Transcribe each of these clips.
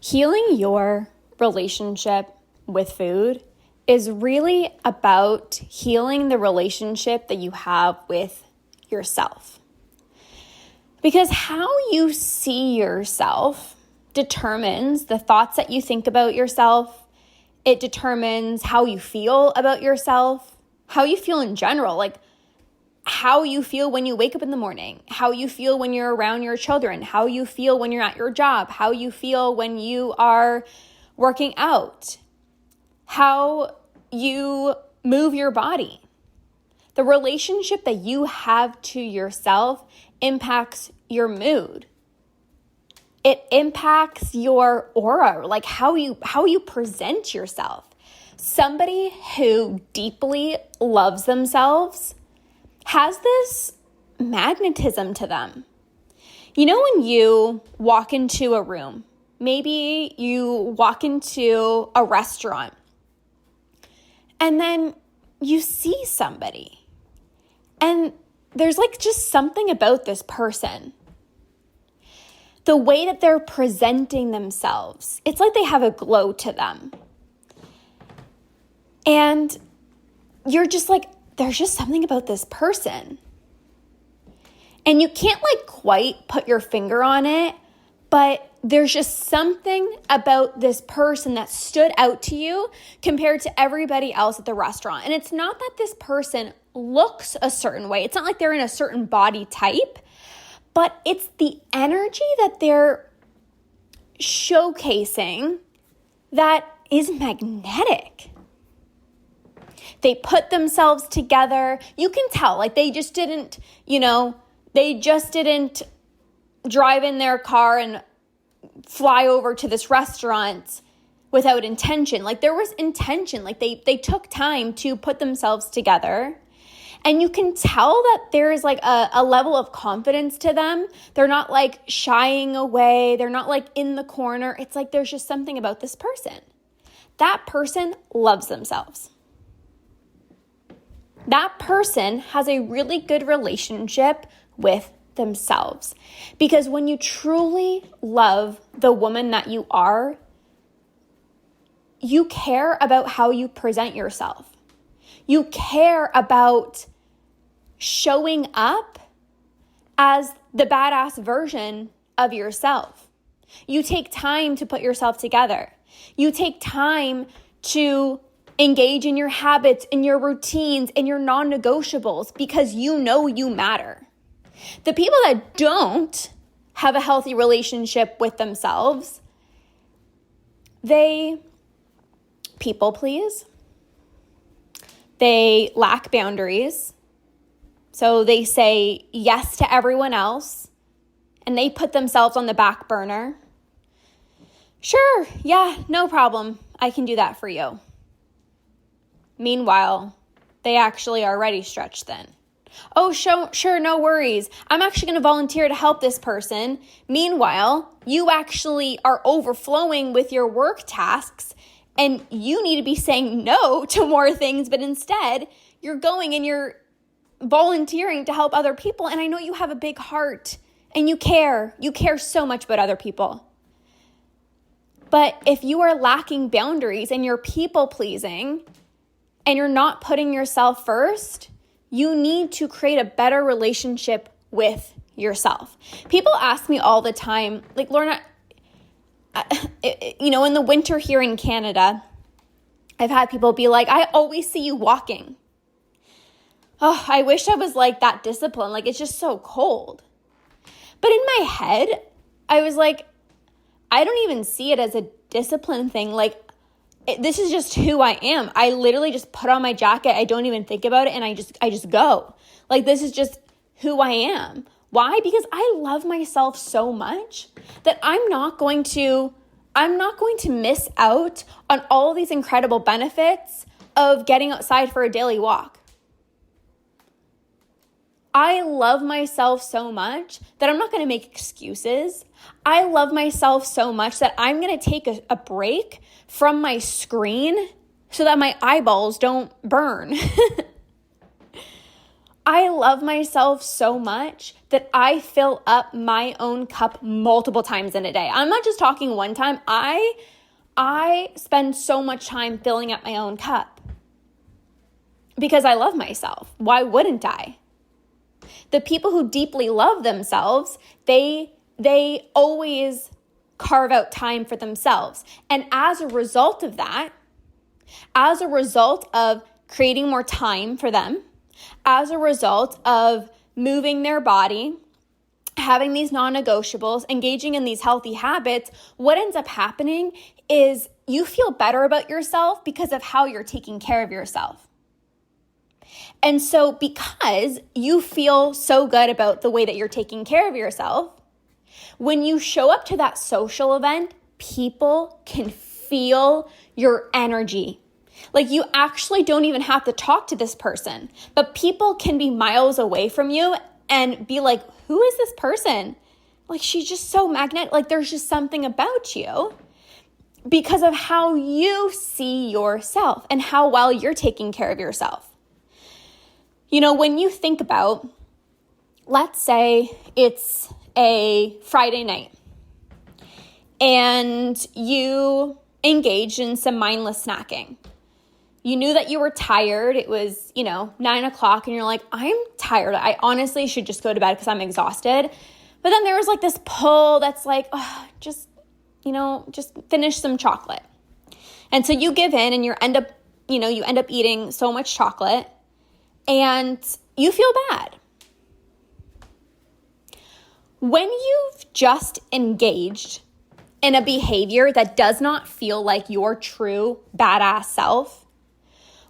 Healing your relationship with food is really about healing the relationship that you have with yourself. Because how you see yourself determines the thoughts that you think about yourself. It determines how you feel about yourself, how you feel in general, like how you feel when you wake up in the morning, how you feel when you're around your children, how you feel when you're at your job, how you feel when you are working out, how you move your body. The relationship that you have to yourself impacts your mood. It impacts your aura, like how you present yourself. Somebody who deeply loves themselves has this magnetism to them. You know, when you walk into a room, maybe you walk into a restaurant, and then you see somebody, and there's like just something about this person. The way that they're presenting themselves, it's like they have a glow to them. And you're just like, there's just something about this person. And you can't like quite put your finger on it, but there's just something about this person that stood out to you compared to everybody else at the restaurant. And it's not that this person looks a certain way. It's not like they're in a certain body type, but it's the energy that they're showcasing that is magnetic. They put themselves together. You can tell, like they just didn't drive in their car and fly over to this restaurant without intention. Like there was intention. Like they took time to put themselves together. And you can tell that there is like a level of confidence to them. They're not like shying away. They're not like in the corner. It's like there's just something about this person. That person loves themselves. That person has a really good relationship with themselves. Because when you truly love the woman that you are, you care about how you present yourself. You care about showing up as the badass version of yourself. You take time to put yourself together. You take time to engage in your habits, in your routines, in your non-negotiables because you know you matter. The people that don't have a healthy relationship with themselves, they people please. They lack boundaries. So they say yes to everyone else and they put themselves on the back burner. Sure, yeah, no problem. I can do that for you. Meanwhile, they actually are already stretched thin. Oh, sure, no worries. I'm actually going to volunteer to help this person. Meanwhile, you actually are overflowing with your work tasks and you need to be saying no to more things, but instead you're going and you're volunteering to help other people. And I know you have a big heart and you care so much about other people. But if you are lacking boundaries and you're people pleasing, and you're not putting yourself first, you need to create a better relationship with yourself. People ask me all the time, like, Lorna, in the winter here in Canada, I've had people be like, I always see you walking. Oh, I wish I was like that disciplined. Like, it's just so cold. But in my head, I was like, I don't even see it as a discipline thing. Like, this is just who I am. I literally just put on my jacket. I don't even think about it. And I just go. Like, this is just who I am. Why? Because I love myself so much that I'm not going to miss out on all these incredible benefits of getting outside for a daily walk. I love myself so much that I'm not going to make excuses. I love myself so much that I'm going to take a break from my screen so that my eyeballs don't burn. I love myself so much that I fill up my own cup multiple times in a day. I'm not just talking one time. I spend so much time filling up my own cup because I love myself. Why wouldn't I? The people who deeply love themselves, they always carve out time for themselves. And as a result of that, as a result of creating more time for them, as a result of moving their body, having these non-negotiables, engaging in these healthy habits, what ends up happening is you feel better about yourself because of how you're taking care of yourself. And so because you feel so good about the way that you're taking care of yourself, when you show up to that social event, people can feel your energy. Like you actually don't even have to talk to this person, but people can be miles away from you and be like, who is this person? Like she's just so magnetic. Like there's just something about you because of how you see yourself and how well you're taking care of yourself. You know, when you think about, let's say it's a Friday night and you engaged in some mindless snacking. You knew that you were tired. It was, 9:00 and you're like, I'm tired. I honestly should just go to bed because I'm exhausted. But then there was like this pull that's like, oh, just finish some chocolate. And so you give in and you end up eating so much chocolate and you feel bad. When you've just engaged in a behavior that does not feel like your true badass self,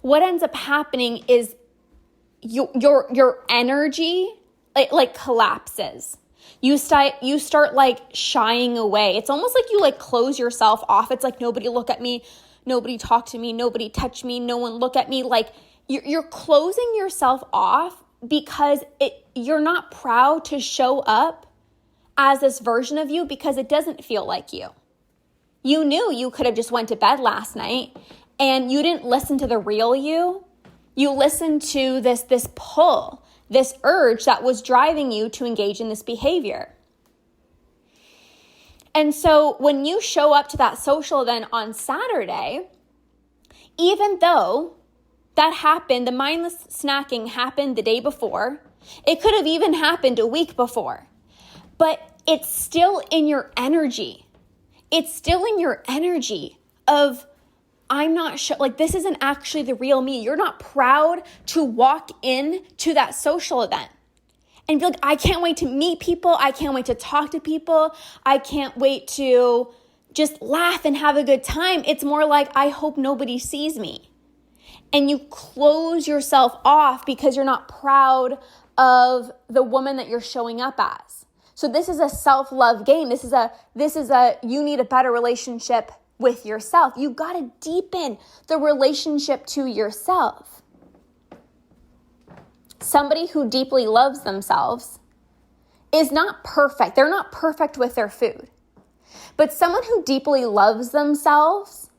what ends up happening is your energy like collapses. You start like shying away. It's almost like you like close yourself off. It's like nobody look at me, nobody talk to me, nobody touch me, no one look at me. Like you're closing yourself off because you're not proud to show up as this version of you because it doesn't feel like you. You knew you could have just went to bed last night and you didn't listen to the real you. You listened to this pull, this urge that was driving you to engage in this behavior. And so when you show up to that social event on Saturday, even though that happened, the mindless snacking happened the day before, it could have even happened a week before, but it's still in your energy. It's still in your energy of, I'm not sure, like this isn't actually the real me. You're not proud to walk in to that social event and be like, I can't wait to meet people. I can't wait to talk to people. I can't wait to just laugh and have a good time. It's more like, I hope nobody sees me. And you close yourself off because you're not proud of the woman that you're showing up as. So this is a self-love game. This is a you need a better relationship with yourself. You got to deepen the relationship to yourself. Somebody who deeply loves themselves is not perfect. They're not perfect with their food. But someone who deeply loves themselves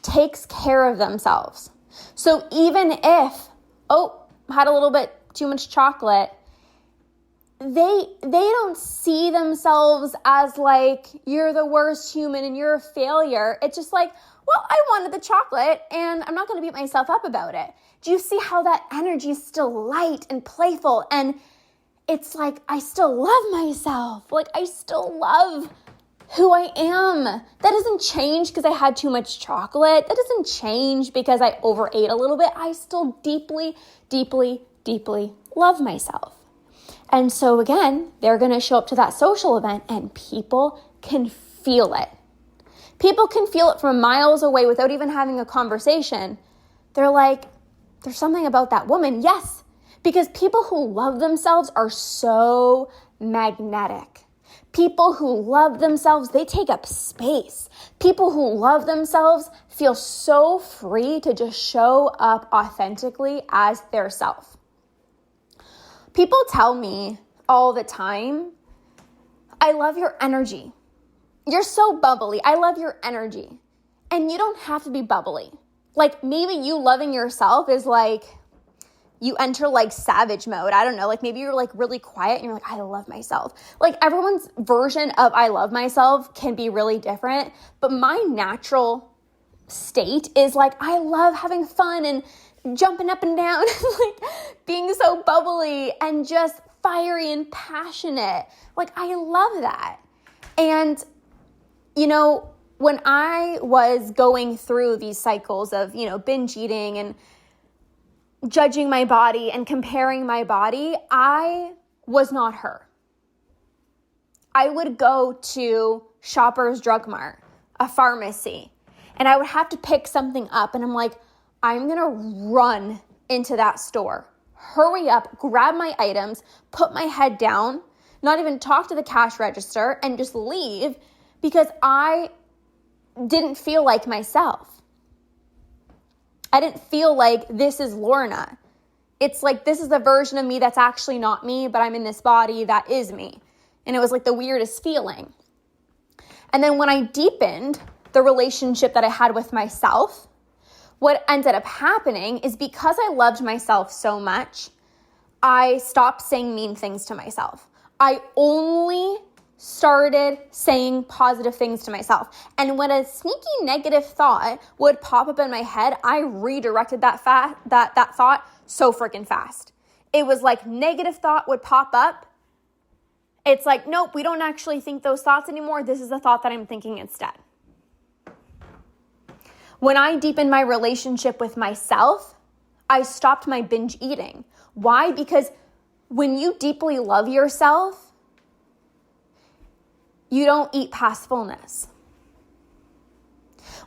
takes care of themselves. So even if, had a little bit too much chocolate, they don't see themselves as like, you're the worst human and you're a failure. It's just like, well, I wanted the chocolate and I'm not going to beat myself up about it. Do you see how that energy is still light and playful? And it's like, I still love myself. Like I still love who I am. That doesn't change because I had too much chocolate. That doesn't change because I overate a little bit. I still deeply, deeply, deeply love myself. And so again, they're going to show up to that social event and people can feel it. People can feel it from miles away without even having a conversation. They're like, there's something about that woman. Yes, because people who love themselves are so magnetic. People who love themselves, they take up space. People who love themselves feel so free to just show up authentically as their self. People tell me all the time, I love your energy. You're so bubbly. I love your energy. And you don't have to be bubbly. Like maybe you loving yourself is like, you enter like savage mode. I don't know, like maybe you're like really quiet and you're like, I love myself. Like everyone's version of I love myself can be really different, but my natural state is like, I love having fun and jumping up and down, like being so bubbly and just fiery and passionate. Like I love that. And, you know, when I was going through these cycles of, you know, binge eating and judging my body and comparing my body, I was not her. I would go to Shoppers Drug Mart, a pharmacy, and I would have to pick something up. And I'm like, I'm going to run into that store, hurry up, grab my items, put my head down, not even talk to the cash register, and just leave because I didn't feel like myself. I didn't feel like this is Lorna. It's like this is the version of me that's actually not me, but I'm in this body that is me. And it was like the weirdest feeling. And then when I deepened the relationship that I had with myself, what ended up happening is because I loved myself so much, I stopped saying mean things to myself. I only started saying positive things to myself. And when a sneaky negative thought would pop up in my head, I redirected that thought so freaking fast. It was like negative thought would pop up. It's like, nope, we don't actually think those thoughts anymore. This is the thought that I'm thinking instead. When I deepened my relationship with myself, I stopped my binge eating. Why? Because when you deeply love yourself, you don't eat past fullness.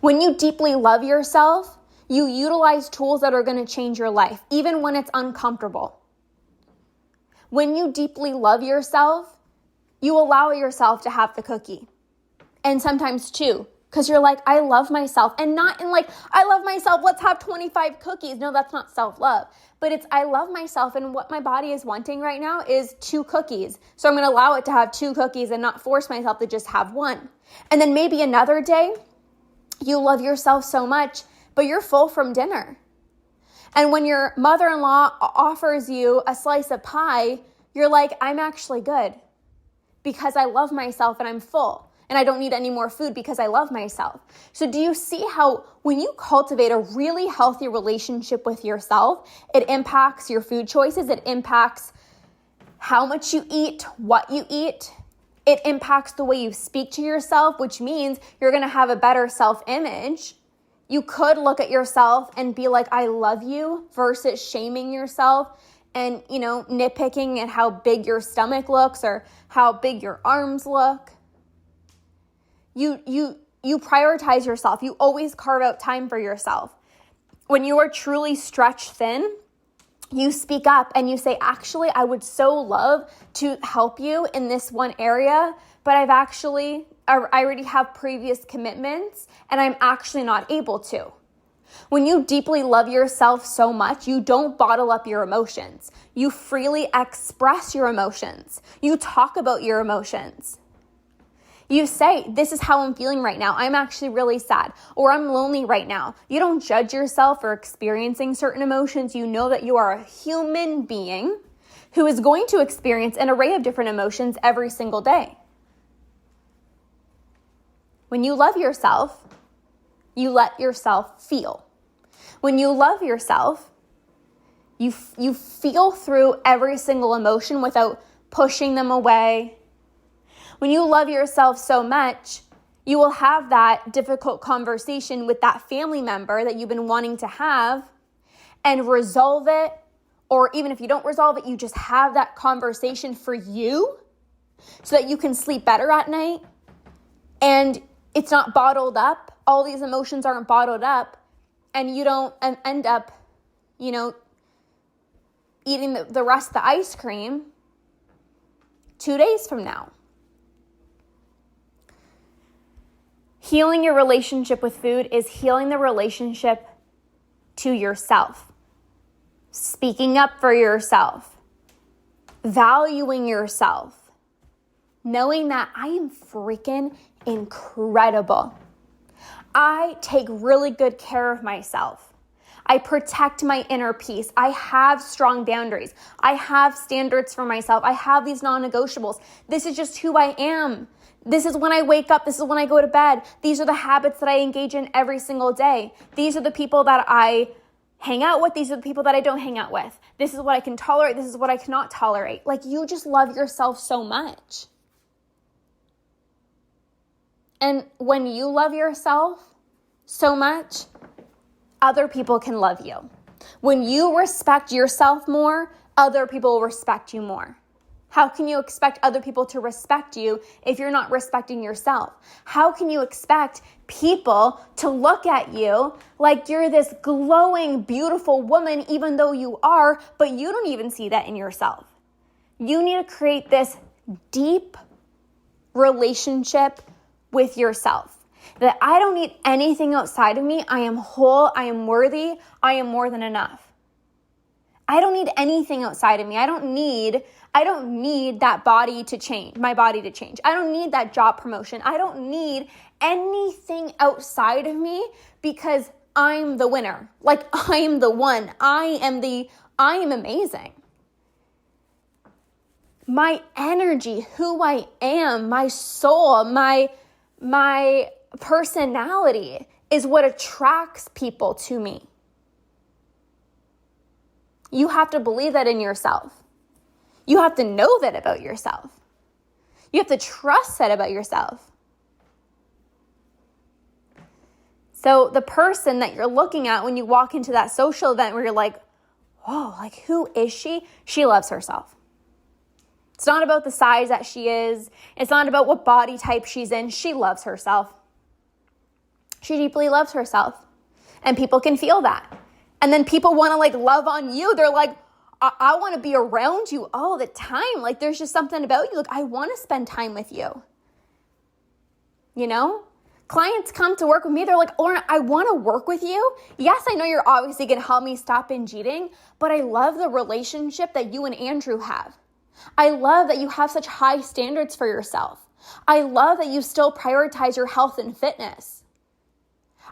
When you deeply love yourself, you utilize tools that are going to change your life, even when it's uncomfortable. When you deeply love yourself, you allow yourself to have the cookie. And sometimes two. Because you're like, I love myself. And not in like, I love myself, let's have 25 cookies. No, that's not self-love. But it's, I love myself. And what my body is wanting right now is 2 cookies. So I'm going to allow it to have 2 cookies and not force myself to just have 1. And then maybe another day, you love yourself so much, but you're full from dinner. And when your mother-in-law offers you a slice of pie, you're like, I'm actually good because I love myself and I'm full. And I don't need any more food because I love myself. So do you see how when you cultivate a really healthy relationship with yourself, it impacts your food choices, it impacts how much you eat, what you eat, it impacts the way you speak to yourself, which means you're going to have a better self-image. You could look at yourself and be like, I love you, versus shaming yourself and, you know, nitpicking at how big your stomach looks or how big your arms look. You prioritize yourself. You always carve out time for yourself. When you are truly stretched thin, you speak up and you say, actually, I would so love to help you in this one area, but I already have previous commitments and I'm actually not able to. When you deeply love yourself so much, you don't bottle up your emotions. You freely express your emotions. You talk about your emotions. You say, this is how I'm feeling right now. I'm actually really sad, or I'm lonely right now. You don't judge yourself for experiencing certain emotions. You know that you are a human being who is going to experience an array of different emotions every single day. When you love yourself, you let yourself feel. When you love yourself, you feel through every single emotion without pushing them away. When you love yourself so much, you will have that difficult conversation with that family member that you've been wanting to have and resolve it. Or even if you don't resolve it, you just have that conversation for you so that you can sleep better at night. And it's not bottled up. All these emotions aren't bottled up. And you don't end up, eating the rest of the ice cream 2 days from now. Healing your relationship with food is healing the relationship to yourself. Speaking up for yourself. Valuing yourself. Knowing that I am freaking incredible. I take really good care of myself. I protect my inner peace. I have strong boundaries. I have standards for myself. I have these non-negotiables. This is just who I am. This is when I wake up. This is when I go to bed. These are the habits that I engage in every single day. These are the people that I hang out with. These are the people that I don't hang out with. This is what I can tolerate. This is what I cannot tolerate. Like, you just love yourself so much. And when you love yourself so much, other people can love you. When you respect yourself more, other people will respect you more. How can you expect other people to respect you if you're not respecting yourself? How can you expect people to look at you like you're this glowing, beautiful woman, even though you are, but you don't even see that in yourself? You need to create this deep relationship with yourself. That I don't need anything outside of me. I am whole. I am worthy. I am more than enough. I don't need anything outside of me. I don't need that body to change, my body to change. I don't need that job promotion. I don't need anything outside of me because I'm the winner. Like, I am the one. I am amazing. My energy, who I am, my soul, my personality is what attracts people to me. You have to believe that in yourself. You have to know that about yourself. You have to trust that about yourself. So the person that you're looking at when you walk into that social event where you're like, whoa, like, who is she? She loves herself. It's not about the size that she is. It's not about what body type she's in. She loves herself. She deeply loves herself. And people can feel that. And then people want to, like, love on you. They're like, I want to be around you all the time. Like, there's just something about you. Like, I want to spend time with you. You know? Clients come to work with me. They're like, Lauren, I want to work with you. Yes, I know you're obviously going to help me stop binge eating, but I love the relationship that you and Andrew have. I love that you have such high standards for yourself. I love that you still prioritize your health and fitness.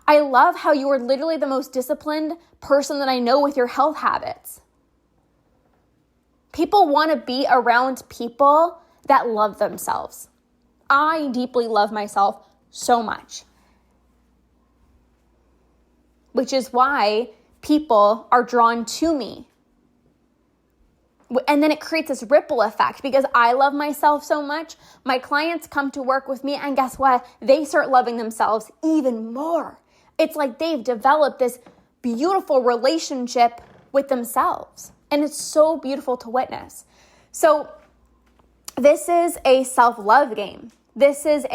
I love how you are literally the most disciplined person that I know with your health habits. People want to be around people that love themselves. I deeply love myself so much, which is why people are drawn to me. And then it creates this ripple effect because I love myself so much. My clients come to work with me, and guess what? They start loving themselves even more. It's like they've developed this beautiful relationship with themselves. And it's so beautiful to witness. So this is a self-love game. This is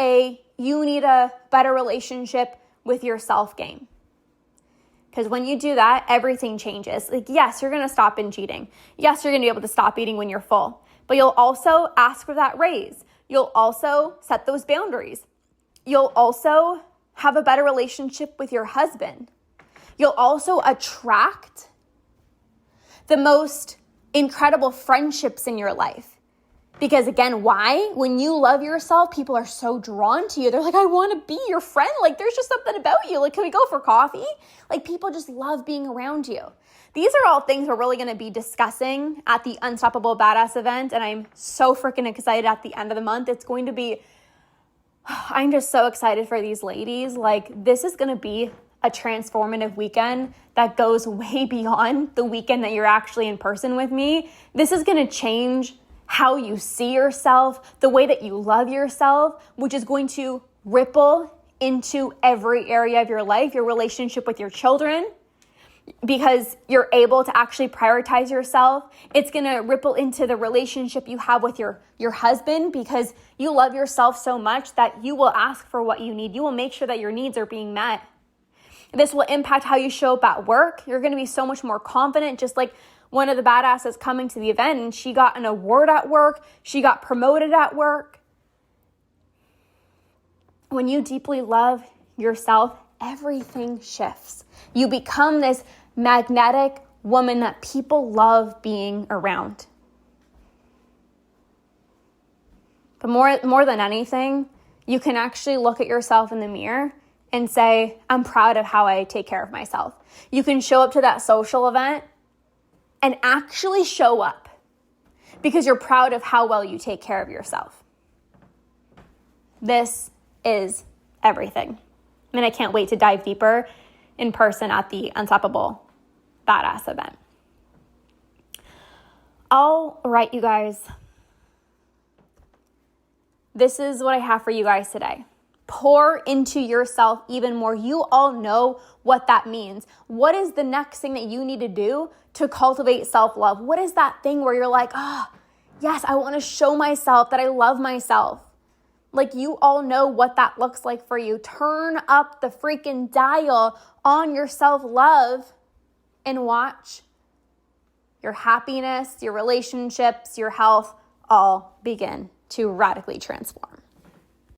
you need a better relationship with yourself game. Because when you do that, everything changes. Like, yes, you're going to stop binge eating. Yes, you're going to be able to stop eating when you're full. But you'll also ask for that raise. You'll also set those boundaries. You'll also have a better relationship with your husband. You'll also attract the most incredible friendships in your life. Because again, why? When you love yourself, people are so drawn to you. They're like, I want to be your friend. Like, there's just something about you. Like, can we go for coffee? Like, people just love being around you. These are all things we're really going to be discussing at the Unstoppable Badass event. And I'm so freaking excited at the end of the month. It's going to be, I'm just so excited for these ladies. Like, this is going to be a transformative weekend that goes way beyond the weekend that you're actually in person with me. This is going to change how you see yourself, the way that you love yourself, which is going to ripple into every area of your life, your relationship with your children, because you're able to actually prioritize yourself. It's going to ripple into the relationship you have with your husband, because you love yourself so much that you will ask for what you need. You will make sure that your needs are being met. This will impact how you show up at work. You're going to be so much more confident, just like one of the badasses coming to the event, and she got an award at work. She got promoted at work. When you deeply love yourself, everything shifts. You become this magnetic woman that people love being around. But more than anything, you can actually look at yourself in the mirror and say, I'm proud of how I take care of myself. You can show up to that social event and actually show up because you're proud of how well you take care of yourself. This is everything. And I can't wait to dive deeper in person at the Unstoppable Badass event. All right, you guys. This is what I have for you guys today. Pour into yourself even more. You all know what that means. What is the next thing that you need to do to cultivate self-love? What is that thing where you're like, yes, I want to show myself that I love myself. Like, you all know what that looks like for you. Turn up the freaking dial on your self-love and watch your happiness, your relationships, your health all begin to radically transform.